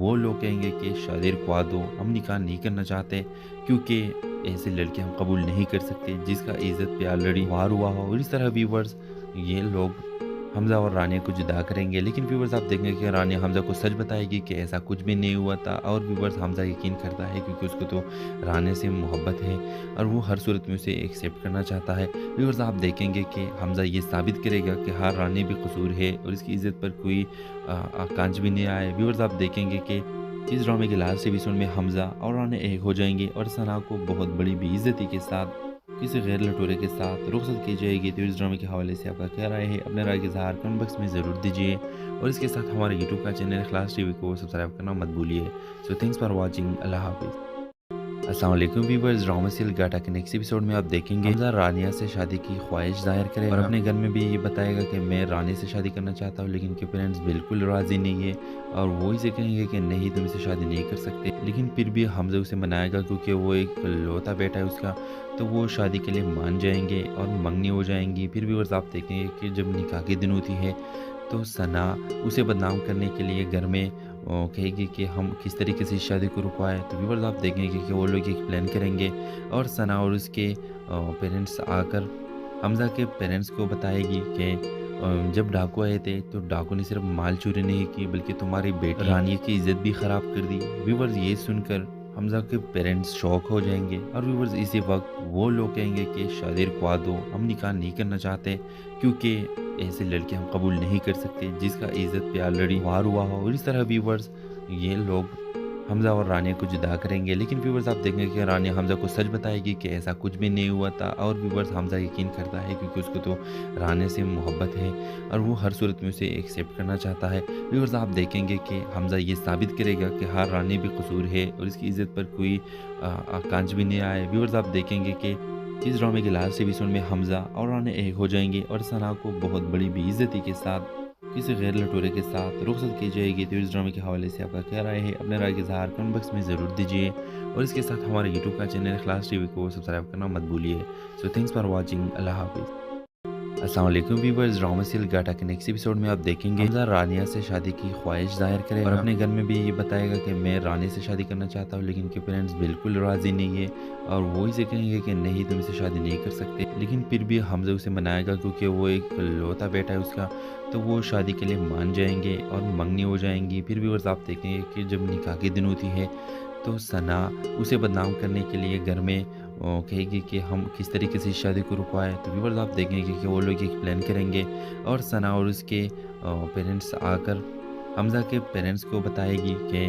وہ لوگ کہیں گے کہ شادی رکوا دو، ہم نکاح نہیں کرنا چاہتے کیونکہ ایسے لڑکے ہم قبول نہیں کر سکتے جس کا عزت پہ آلریڈی وار ہوا ہو۔ اور اس طرح ویورز یہ لوگ حمزہ اور رانیہ کو جدا کریں گے، لیکن ویورز آپ دیکھیں گے کہ رانیہ حمزہ کو سچ بتائے گی کہ ایسا کچھ بھی نہیں ہوا تھا، اور ویورز حمزہ یقین کرتا ہے کیونکہ اس کو تو رانیہ سے محبت ہے اور وہ ہر صورت میں اسے ایکسیپٹ کرنا چاہتا ہے۔ ویورز آپ دیکھیں گے کہ حمزہ یہ ثابت کرے گا کہ ہر رانیہ بھی قصور ہے اور اس کی عزت پر کوئی کانچ بھی نہیں آئے۔ ویورز آپ دیکھیں گے کہ اس ڈرامے کے لاسٹ ایپیسوڈ میں حمزہ اور رانیہ ایک ہو جائیں گے اور ثنا کو بہت بڑی بے عزتی کے ساتھ کسی غیر لٹورے کے ساتھ رخصت کی جائے گی۔ تو اس ڈرامے کے حوالے سے آپ کا کیا رائے ہے؟ اپنے رائے کے اظہار کمنٹ باکس میں ضرور دیجیے، اور اس کے ساتھ ہمارے یوٹیوب کا چینل اخلاص ٹی وی کو سبسکرائب کرنا مت بھولیے۔ سو تھینکس فار واچنگ، اللہ حافظ۔ السلام علیکم ویورز، ڈرامہ سیل گاٹا کے نیکسٹ ایپیسوڈ میں آپ دیکھیں گے حمزہ رانیہ سے شادی کی خواہش ظاہر کرے اور اپنے گھر میں بھی یہ بتائے گا کہ میں رانیہ سے شادی کرنا چاہتا ہوں، لیکن کے پیرنٹس بالکل راضی نہیں ہے اور وہ اسے کہیں گے کہ نہیں، تم اسے شادی نہیں کر سکتے، لیکن پھر بھی حمزہ اسے منائے گا کیونکہ وہ ایک لوتا بیٹا ہے اس کا، تو وہ شادی کے لیے مان جائیں گے اور منگنی ہو جائیں گی۔ پھر ویورز آپ دیکھیں گے کہ جب نکاح کے دن ہوتی ہے تو ثنا اسے بدنام کرنے کے لیے گھر میں کہے گی کہ ہم کس طریقے سے اس شادی کو رکوائے۔ تو ویورز آپ دیکھیں گے کہ وہ لوگ ایک پلان کریں گے اور ثنا اور اس کے پیرنٹس آ کر حمزہ کے پیرنٹس کو بتائے گی کہ جب ڈاکو آئے تھے تو ڈاکو نے صرف مال چوری نہیں کی بلکہ تمہاری بیٹی رانیہ کی عزت بھی خراب کر دی۔ ویورز یہ سن کر حمزہ کے پیرنٹس شوک ہو جائیں گے اور ویورز اسی وقت وہ لوگ کہیں گے کہ شادی رکوا دو، ہم نکاح نہیں کرنا چاہتے کیونکہ ایسے لڑکے ہم قبول نہیں کر سکتے جس کا عزت پہ آلریڈی وار ہوا ہو۔ اور اس طرح ویورز یہ لوگ حمزہ اور رانیہ کو جدا کریں گے، لیکن ویورز آپ دیکھیں گے کہ رانیہ حمزہ کو سچ بتائے گی کہ ایسا کچھ بھی نہیں ہوا تھا، اور ویورز حمزہ یقین کرتا ہے کیونکہ اس کو تو رانیہ سے محبت ہے اور وہ ہر صورت میں اسے ایکسیپٹ کرنا چاہتا ہے۔ ویورز آپ دیکھیں گے کہ حمزہ یہ ثابت کرے گا کہ ہر رانیہ بھی قصور ہے اور اس کی عزت پر کوئی کانچ بھی نہیں آئے۔ ویورز آپ دیکھیں گے کہ اس ڈرامے کے لاسٹ ایپیسوڈ میں حمزہ اور رانیہ ایک ہو جائیں گے اور ثنا کو بہت بڑی بے عزتی کے ساتھ کسی غیر لٹورے کے ساتھ رخصت کی جائے گی۔ تو اس ڈرامے کے حوالے سے آپ کا کیا رائے ہے؟ اپنے رائے کے اظہار کمنٹ باکس میں ضرور دیجیے، اور اس کے ساتھ ہمارے یوٹیوب کا چینل اخلاص ٹی وی کو سبسکرائب کرنا مت بھولیے۔ سو تھینکس فار واچنگ، اللہ حافظ۔ السلام علیکم ویورز، ڈرامہ سیل گاٹا کے نیکسٹ ایپیسوڈ میں آپ دیکھیں گے حمزہ رانیہ سے شادی کی خواہش ظاہر کرے اور اپنے گھر میں بھی یہ بتائے گا کہ میں رانیہ سے شادی کرنا چاہتا ہوں، لیکن کے پیرنٹس بالکل راضی نہیں ہے اور وہ اسے کہیں گے کہ نہیں، تم اسے شادی نہیں کر سکتے، لیکن پھر بھی حمزہ اسے منائے گا کیونکہ وہ ایک لوتا بیٹا ہے اس کا، تو وہ شادی کے لیے مان جائیں گے اور منگنی ہو جائیں گی۔ پھر ویورز آپ دیکھیں گے کہ جب نکاح کے دن ہوتی ہے تو ثنا اسے بدنام کرنے کے لیے گھر میں کہے گی کہ ہم کس طریقے سے اس شادی کو رکوائے۔ تو ویورز آپ دیکھیں گے کہ وہ لوگ ایک پلان کریں گے اور ثنا اور اس کے پیرنٹس آ کر حمزہ کے پیرنٹس کو بتائے گی کہ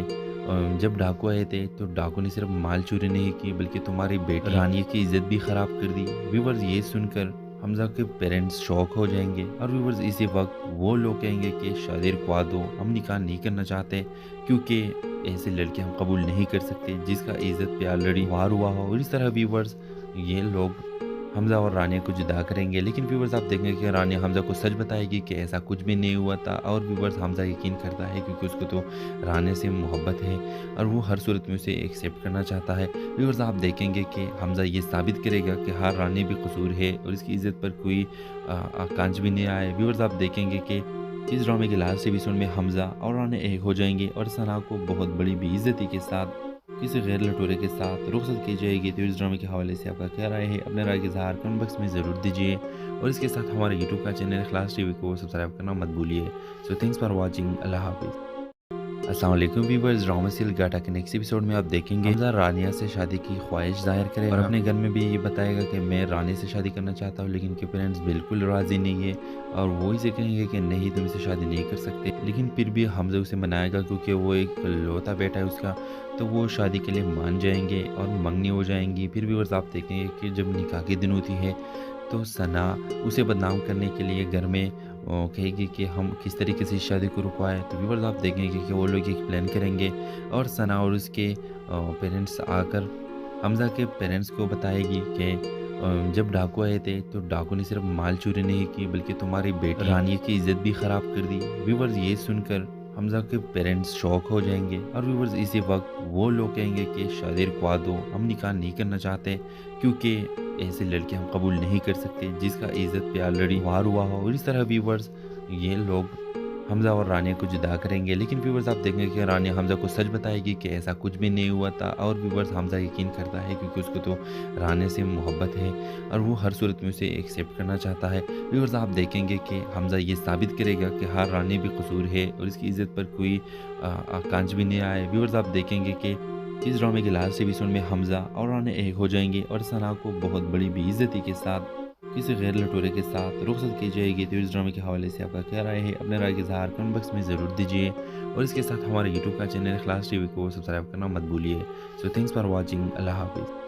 جب ڈاکو آئے تھے تو ڈاکو نے صرف مال چوری نہیں کی بلکہ تمہاری بیٹی رانیہ کی عزت بھی خراب کر دی۔ ویورز یہ سن کر حمزہ کے پیرنٹس شوک ہو جائیں گے اور ویورز اسی وقت وہ لوگ کہیں گے کہ شادی رکوا دو، ہم نکاح نہیں کرنا چاہتے کیونکہ ایسے لڑکے ہم قبول نہیں کر سکتے جس کا عزت پہ آلریڈی وار ہوا ہو۔ اور اس طرح ویورز یہ لوگ حمزہ اور رانیہ کو جدا کریں گے، لیکن ویورز آپ دیکھیں گے کہ رانیہ حمزہ کو سچ بتائے گی کہ ایسا کچھ بھی نہیں ہوا تھا، اور ویورز حمزہ یقین کرتا ہے کیونکہ اس کو تو رانیہ سے محبت ہے اور وہ ہر صورت میں اسے ایکسیپٹ کرنا چاہتا ہے۔ ویورز آپ دیکھیں گے کہ حمزہ یہ ثابت کرے گا کہ ہر رانیہ بھی قصور ہے اور اس کی عزت پر کوئی کانچ بھی نہیں آئے۔ ویورز آپ دیکھیں گے کہ اس ڈرامے کے لاسٹ ایپیسوڈ میں حمزہ اور رانیہ ایک ہو جائیں گے اور ثنا کو بہت بڑی بے عزتی کے ساتھ کسی غیر لٹورے کے ساتھ رخصت کی جائے گی۔ تو اس ڈرامے کے حوالے سے آپ کا کیا رائے ہے؟ اپنے رائے کے اظہار کمنٹ باکس میں ضرور دیجیے، اور اس کے ساتھ ہمارے یوٹیوب کا چینل اخلاص ٹی وی کو سبسکرائب کرنا مت بھولیے۔ سو تھینکس فار واچنگ، اللہ حافظ۔ السلام علیکم ویورز، ڈرامہ سیل گاٹا کے نیکسٹ ایپیسوڈ میں آپ دیکھیں گے حمزہ رانیہ سے شادی کی خواہش ظاہر کرے اور اپنے گھر میں بھی یہ بتائے گا کہ میں رانیہ سے شادی کرنا چاہتا ہوں، لیکن کے پیرنٹس بالکل راضی نہیں ہے اور وہ اسے کہیں گے کہ نہیں، تم اسے شادی نہیں کر سکتے، لیکن پھر بھی حمزہ اسے منائے گا کیونکہ وہ ایک لوتا بیٹا ہے اس کا، تو وہ شادی کے لیے مان جائیں گے اور منگنی ہو جائیں گی۔ پھر ویورز آپ دیکھیں گے کہ جب نکاح کے دن ہوتی ہے تو ثنا اسے بدنام کرنے کے لیے گھر میں کہے گی کہ ہم کس طریقے سے اس شادی کو رکوائے۔ تو ویورز آپ دیکھیں گے کہ وہ لوگ ایک پلان کریں گے اور ثنا اور اس کے پیرنٹس آ کر حمزہ کے پیرنٹس کو بتائے گی کہ جب ڈاکو آئے تھے تو ڈاکو نے صرف مال چوری نہیں کی بلکہ تمہاری بیٹی رانیہ کی عزت بھی خراب کر دی۔ ویورز یہ سن کر حمزہ کے پیرنٹس شوک ہو جائیں گے اور ویورز اسی وقت وہ لوگ کہیں گے کہ شادی رکوا دو، ہم نکاح نہیں کرنا چاہتے کیونکہ ایسے لڑکے ہم قبول نہیں کر سکتے جس کا عزت پہ آلریڈی وار ہوا ہو۔ اور اس طرح ویورز یہ لوگ حمزہ اور رانیہ کو جدا کریں گے، لیکن ویورز آپ دیکھیں گے کہ رانیہ حمزہ کو سچ بتائے گی کہ ایسا کچھ بھی نہیں ہوا تھا، اور ویورز حمزہ یقین کرتا ہے کیونکہ اس کو تو رانیہ سے محبت ہے اور وہ ہر صورت میں اسے ایکسیپٹ کرنا چاہتا ہے۔ ویورز آپ دیکھیں گے کہ حمزہ یہ ثابت کرے گا کہ ہر رانیہ بھی قصور ہے اور اس کی عزت پر کوئی کانچ بھی نہیں آئے۔ ویورز آپ دیکھیں گے کہ اس ڈرامے کے لاسٹ ایپیسوڈ میں حمزہ اور رانیہ ایک ہو جائیں گے اور ثنا کو بہت بڑی بے عزتی کے ساتھ کسی غیر لٹورے کے ساتھ رخصت کی جائے گی۔ تو اس ڈرامے کے حوالے سے آپ کا کیا رائے ہے؟ اپنے رائے کے اظہار کمنٹ باکس میں ضرور دیجیے، اور اس کے ساتھ ہمارے یوٹیوب کا چینل اخلاص ٹی وی کو سبسکرائب کرنا مت بھولیے۔ سو تھینکس فار واچنگ، اللہ حافظ۔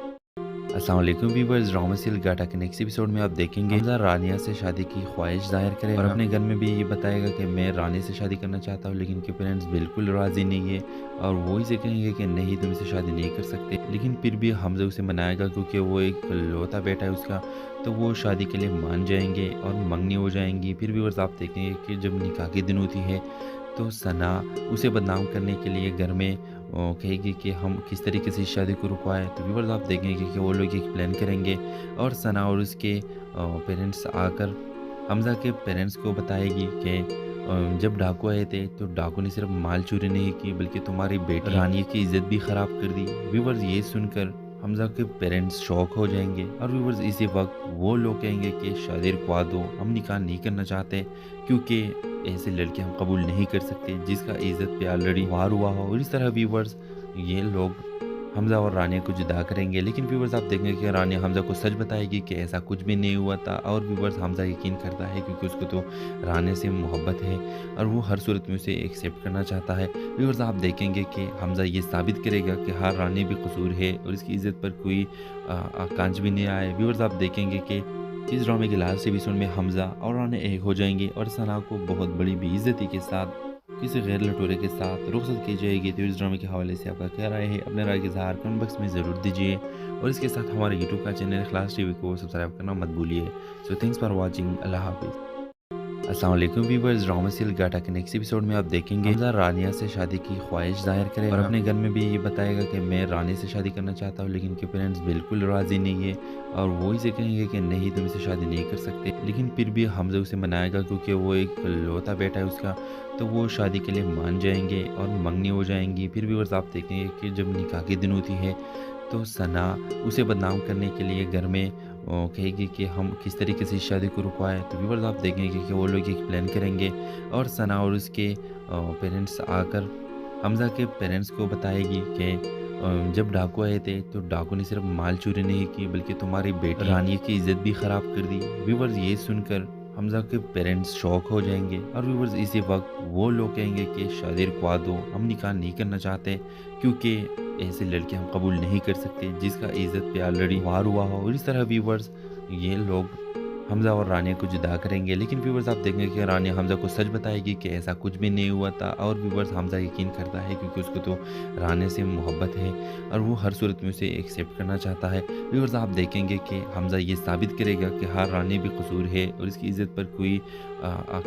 السلام علیکم ویورز، ڈرامہ سیریل گاٹا کے نیکسٹ ایپیسوڈ میں آپ دیکھیں گے حمزہ رانیہ سے شادی کی خواہش ظاہر کرے اور اپنے گھر میں بھی یہ بتائے گا کہ میں رانیہ سے شادی کرنا چاہتا ہوں، لیکن ان کے پیرنٹس بالکل راضی نہیں ہے اور وہ اسے کہیں گے کہ نہیں، تم اسے شادی نہیں کر سکتے، لیکن پھر بھی حمزہ اسے منائے گا کیونکہ وہ ایک لوتا بیٹا ہے اس کا، تو وہ شادی کے لیے مان جائیں گے اور منگنی ہو جائیں گی۔ پھر ویورز آپ دیکھیں گے کہ جب نکاح کے دن ہوتی ہے تو ثنا اسے بدنام کرنے کے لیے گھر میں کہے گی کہ ہم کس طریقے سے اس شادی کو رکوائے۔ تو ویورز آپ دیکھیں گے کہ وہ لوگ ایک پلان کریں گے اور ثنا اور اس کے پیرنٹس آ کر حمزہ کے پیرنٹس کو بتائے گی کہ جب ڈاکو آئے تھے تو ڈاکو نے صرف مال چوری نہیں کی بلکہ تمہاری بیٹی رانیہ کی عزت بھی خراب کر دی۔ ویورز یہ سن کر حمزہ کے پیرنٹس شوک ہو جائیں گے اور ویورز اسی وقت وہ لوگ کہیں گے کہ شادی رکوا دو، ہم نکاح نہیں کرنا چاہتے کیونکہ ایسے لڑکے ہم قبول نہیں کر سکتے جس کا عزت پہ آلریڈی وار ہوا ہو۔ اور اس طرح ویورز یہ لوگ حمزہ اور رانیہ کو جدا کریں گے، لیکن ویورز آپ دیکھیں گے کہ رانیہ حمزہ کو سچ بتائے گی کہ ایسا کچھ بھی نہیں ہوا تھا، اور ویورز حمزہ یقین کرتا ہے کیونکہ اس کو تو رانیہ سے محبت ہے اور وہ ہر صورت میں اسے ایکسیپٹ کرنا چاہتا ہے۔ ویورز آپ دیکھیں گے کہ حمزہ یہ ثابت کرے گا کہ ہر رانیہ بھی قصور ہے اور اس کی عزت پر کوئی کانچ بھی نہیں آئے۔ ویورز آپ دیکھیں گے کہ اس ڈرامے کے لاسٹ ایپیسوڈ میں حمزہ اور رانیہ ایک ہو جائیں گے اور ثنا کو بہت بڑی بے عزتی کے ساتھ کسی غیر لٹورے کے ساتھ رخصت کی جائے گی۔ تو اس ڈرامے کے حوالے سے آپ کا کیا رائے ہے؟ اپنے رائے کے اظہار کمنٹ باکس میں ضرور دیجیے، اور اس کے ساتھ ہمارے یوٹیوب کا چینل اخلاص ٹی وی کو سبسکرائب کرنا مت بھولیے۔ سو تھینکس فار واچنگ، اللہ حافظ۔ السلام علیکم ویورز، ڈرامہ سیریل گاٹا کے نیکسٹ ایپیسوڈ میں آپ دیکھیں گے حمزہ رانیہ سے شادی کی خواہش ظاہر کرے اور اپنے گھر میں بھی یہ بتائے گا کہ میں رانیہ سے شادی کرنا چاہتا ہوں، لیکن ان کے پیرنٹس بالکل راضی نہیں ہے اور وہ اسے کہیں گے کہ نہیں، تم اسے شادی نہیں کر سکتے، لیکن پھر بھی حمزہ اسے منائے گا کیونکہ وہ ایک لوتا بیٹا ہے اس کا، تو وہ شادی کے لیے مان جائیں گے اور منگنی ہو جائیں گی۔ پھر ویورز آپ دیکھیں گے کہ جب نکاح کے دن ہوتی ہے تو ثنا اسے بدنام کرنے کے لیے گھر میں کہے گی کہ ہم کس طریقے سے اس شادی کو رکوائے۔ تو ویورز آپ دیکھیں گے کہ وہ لوگ ایک پلان کریں گے اور ثنا اور اس کے پیرنٹس آ کر حمزہ کے پیرنٹس کو بتائے گی کہ جب ڈاکو آئے تھے تو ڈاکو نے صرف مال چوری نہیں کی بلکہ تمہاری بیٹی رانیہ کی عزت بھی خراب کر دی۔ ویورز یہ سن کر حمزہ کے پیرنٹس شوک ہو جائیں گے اور ویورز اسی وقت وہ لوگ کہیں گے کہ شادی رکوا دو، ہم نکاح نہیں کرنا چاہتے کیونکہ ایسے لڑکے ہم قبول نہیں کر سکتے جس کا عزت پہ آلریڈی وار ہوا ہو۔ اور اس طرح ویورز یہ لوگ حمزہ اور رانیہ کو جدا کریں گے، لیکن ویورز آپ دیکھیں گے کہ رانیہ حمزہ کو سچ بتائے گی کہ ایسا کچھ بھی نہیں ہوا تھا، اور ویورز حمزہ یقین کرتا ہے کیونکہ اس کو تو رانیہ سے محبت ہے اور وہ ہر صورت میں اسے ایکسیپٹ کرنا چاہتا ہے۔ ویورز آپ دیکھیں گے کہ حمزہ یہ ثابت کرے گا کہ ہر رانیہ بھی قصور ہے اور اس کی عزت پر کوئی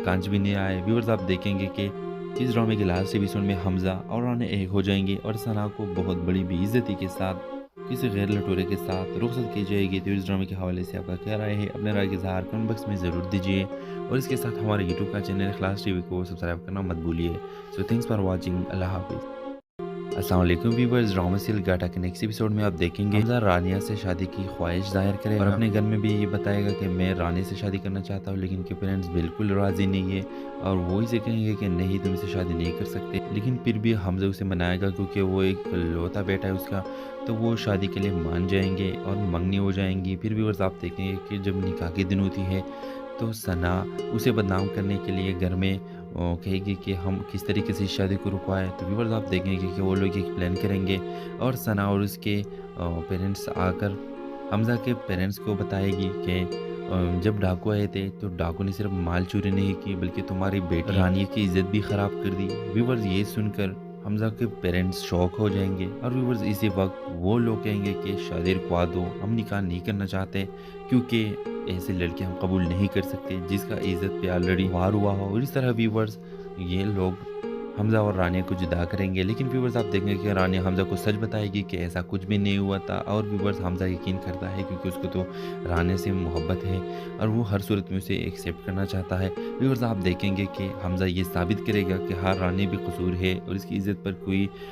کانچ بھی نہیں آئے۔ ویورز آپ دیکھیں گے کہ اس ڈرامے کے لاسٹ ایپیسوڈ میں حمزہ اور رانیہ ایک ہو جائیں گے اور ثنا کو بہت بڑی بے عزتی کے ساتھ کسی غیر لٹورے کے ساتھ رخصت کی جائے گی۔ تو اس ڈرامے کے حوالے سے آپ کا کیا رائے ہے؟ اپنے رائے کے اظہار کمنٹ باکس میں ضرور دیجیے، اور اس کے ساتھ ہمارے یوٹیوب کا چینل اخلاص ٹی وی کو سبسکرائب کرنا مت بھولیے۔ سو تھینکس فار واچنگ، اللہ حافظ۔ السلام علیکم ویورز، ڈرامہ سیریل گاٹا کے نیکسٹ ایپیسوڈ میں آپ دیکھیں گے حمزہ رانیہ سے شادی کی خواہش ظاہر کرے اور اپنے گھر میں بھی یہ بتائے گا کہ میں رانیہ سے شادی کرنا چاہتا ہوں، لیکن ان کے پیرنٹس بالکل راضی نہیں ہے اور وہ اسے کہیں گے کہ نہیں، تم اسے شادی نہیں کر سکتے، لیکن پھر بھی حمزہ اسے منائے گا کیونکہ وہ ایک لوتا بیٹا ہے اس کا، تو وہ شادی کے لیے مان جائیں گے اور منگنی ہو جائیں گی۔ پھر ویورز آپ دیکھیں گے کہ جب نکاح کے دن ہوتی ہے تو ثنا اسے بدنام کرنے کے لیے گھر میں کہے گی کہ ہم کس طریقے سے اس شادی کو رکوائے۔ تو ویورز آپ دیکھیں گے کہ وہ لوگ ایک پلان کریں گے اور ثنا اور اس کے پیرنٹس آ کر حمزہ کے پیرنٹس کو بتائے گی کہ جب ڈاکو آئے تھے تو ڈاکو نے صرف مال چوری نہیں کی بلکہ تمہاری بیٹی رانیہ کی عزت بھی خراب کر دی۔ ویورز یہ سن کر حمزہ کے پیرنٹس شوک ہو جائیں گے اور ویورز اسی وقت وہ لوگ کہیں گے کہ شادی رکوا دو، ہم نکاح نہیں کرنا چاہتے کیونکہ ایسے لڑکے ہم قبول نہیں کر سکتے جس کا عزت پہ آلریڈی وار ہوا ہو۔ اور اس طرح ویورز یہ لوگ حمزہ اور رانیہ کو جدا کریں گے، لیکن ویورز آپ دیکھیں گے کہ رانیہ حمزہ کو سچ بتائے گی کہ ایسا کچھ بھی نہیں ہوا تھا، اور ویورز حمزہ یقین کرتا ہے کیونکہ اس کو تو رانیہ سے محبت ہے اور وہ ہر صورت میں اسے ایکسیپٹ کرنا چاہتا ہے۔ ویورز آپ دیکھیں گے کہ حمزہ یہ ثابت کرے گا کہ ہاں رانیہ بھی قصور ہے اور اس کی عزت پر کوئی